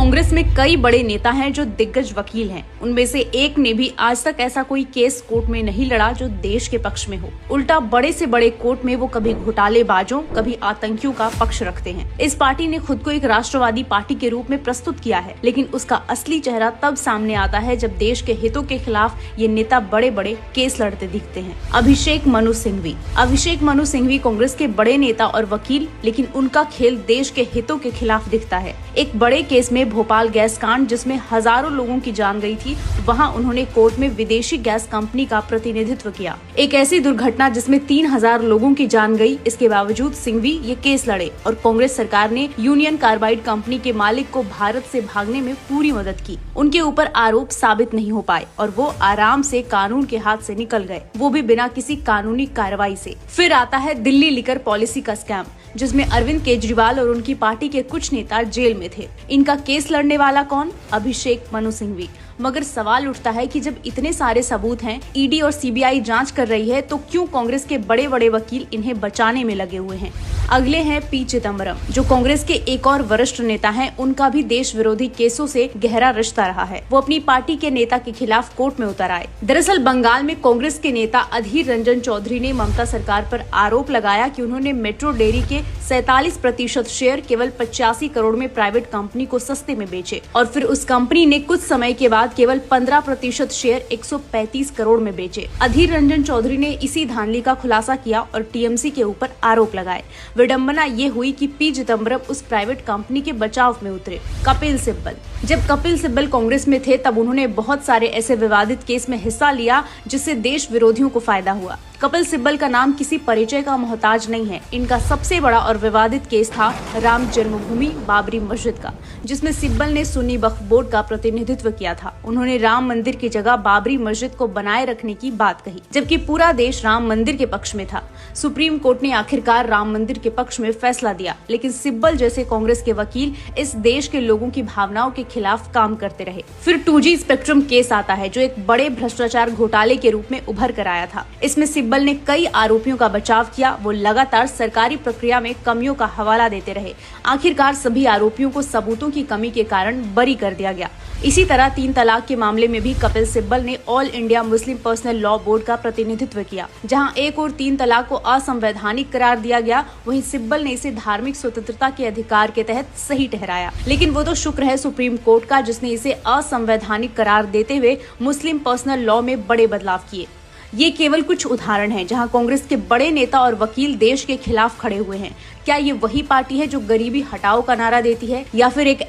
कांग्रेस में कई बड़े नेता हैं जो दिग्गज वकील हैं। उनमें से एक ने भी आज तक ऐसा कोई केस कोर्ट में नहीं लड़ा जो देश के पक्ष में हो। उल्टा बड़े से बड़े कोर्ट में वो कभी घोटालेबाजों, कभी आतंकियों का पक्ष रखते हैं। इस पार्टी ने खुद को एक राष्ट्रवादी पार्टी के रूप में प्रस्तुत किया है, लेकिन उसका असली चेहरा तब सामने आता है जब देश के हितों के खिलाफ ये नेता बड़े बड़े केस लड़ते दिखते हैं। अभिषेक मनु सिंघवी कांग्रेस के बड़े नेता और वकील, लेकिन उनका खेल देश के हितों के खिलाफ दिखता है। एक बड़े केस में भोपाल गैस कांड, जिसमें हजारों लोगों की जान गई थी, वहां उन्होंने कोर्ट में विदेशी गैस कंपनी का प्रतिनिधित्व किया। एक ऐसी दुर्घटना जिसमें 3000 लोगों की जान गई, इसके बावजूद सिंघवी ये केस लड़े और कांग्रेस सरकार ने यूनियन कार्बाइड कंपनी के मालिक को भारत से भागने में पूरी मदद की। उनके ऊपर आरोप साबित नहीं हो पाए और वो आराम से कानून के हाथ से निकल गए, वो भी बिना किसी कानूनी कार्रवाई से। फिर आता है दिल्ली लिकर पॉलिसी का स्कैम, जिसमें अरविंद केजरीवाल और उनकी पार्टी के कुछ नेता जेल में थे। इनका केस लड़ने वाला कौन? अभिषेक मनु सिंघवी। मगर सवाल उठता है कि जब इतने सारे सबूत हैं, ईडी और सीबीआई जांच कर रही है, तो क्यों कांग्रेस के बड़े बड़े वकील इन्हें बचाने में लगे हुए हैं? अगले हैं पी चिदम्बरम, जो कांग्रेस के एक और वरिष्ठ नेता हैं। उनका भी देश विरोधी केसों से गहरा रिश्ता रहा है। वो अपनी पार्टी के नेता के खिलाफ कोर्ट में उतर आए। दरअसल बंगाल में कांग्रेस के नेता अधीर रंजन चौधरी ने ममता सरकार पर आरोप लगाया कि उन्होंने मेट्रो डेयरी के 47% शेयर केवल 85 करोड़ में प्राइवेट कंपनी को सस्ते में बेचे और फिर उस कंपनी ने कुछ समय के बाद केवल 15% शेयर 135 करोड़ में बेचे। अधीर रंजन चौधरी ने इसी धांधली का खुलासा किया और टीएमसी के ऊपर आरोप लगाए। विडंबना ये हुई कि पी चिदम्बरम उस प्राइवेट कंपनी के बचाव में उतरे। कपिल सिब्बल, जब कपिल सिब्बल कांग्रेस में थे तब उन्होंने बहुत सारे ऐसे विवादित केस में हिस्सा लिया जिससे देश विरोधियों को फायदा हुआ। कपिल सिब्बल का नाम किसी परिचय का मोहताज नहीं है। इनका सबसे बड़ा और विवादित केस था राम जन्मभूमि बाबरी मस्जिद का, जिसमें सिब्बल ने सुन्नी वक्फ बोर्ड का प्रतिनिधित्व किया था। उन्होंने राम मंदिर की जगह बाबरी मस्जिद को बनाए रखने की बात कही, जबकि पूरा देश राम मंदिर के पक्ष में था। सुप्रीम कोर्ट ने आखिरकार राम मंदिर के पक्ष में फैसला दिया, लेकिन सिब्बल जैसे कांग्रेस के वकील इस देश के लोगों की भावनाओं के खिलाफ काम करते रहे। फिर 2G स्पेक्ट्रम केस आता है, जो एक बड़े भ्रष्टाचार घोटाले के रूप में उभर कर आया था। इसमें सिब्बल ने कई आरोपियों का बचाव किया। वो लगातार सरकारी प्रक्रिया में कमियों का हवाला देते रहे। आखिरकार सभी आरोपियों को सबूतों की कमी के कारण बरी कर दिया गया। इसी तरह 3 तलाक के मामले में भी कपिल सिब्बल ने all India Muslim personal law board का प्रतिनिधित्व किया। जहां एक और 3 तलाक को असंवैधानिक करार दिया गया, वहीं सिब्बल ने इसे धार्मिक स्वतंत्रता के अधिकार के तहत सही ठहराया। लेकिन वो तो शुक्र है सुप्रीम कोर्ट का, जिसने इसे असंवैधानिक करार देते हुए मुस्लिम पर्सनल लॉ में बड़े बदलाव किए। ये केवल कुछ उदाहरण हैं जहां कांग्रेस के बड़े नेता और वकील देश के खिलाफ खड़े हुए हैं। क्या ये वही पार्टी है जो गरीबी हटाओ का नारा देती है, या फिर एक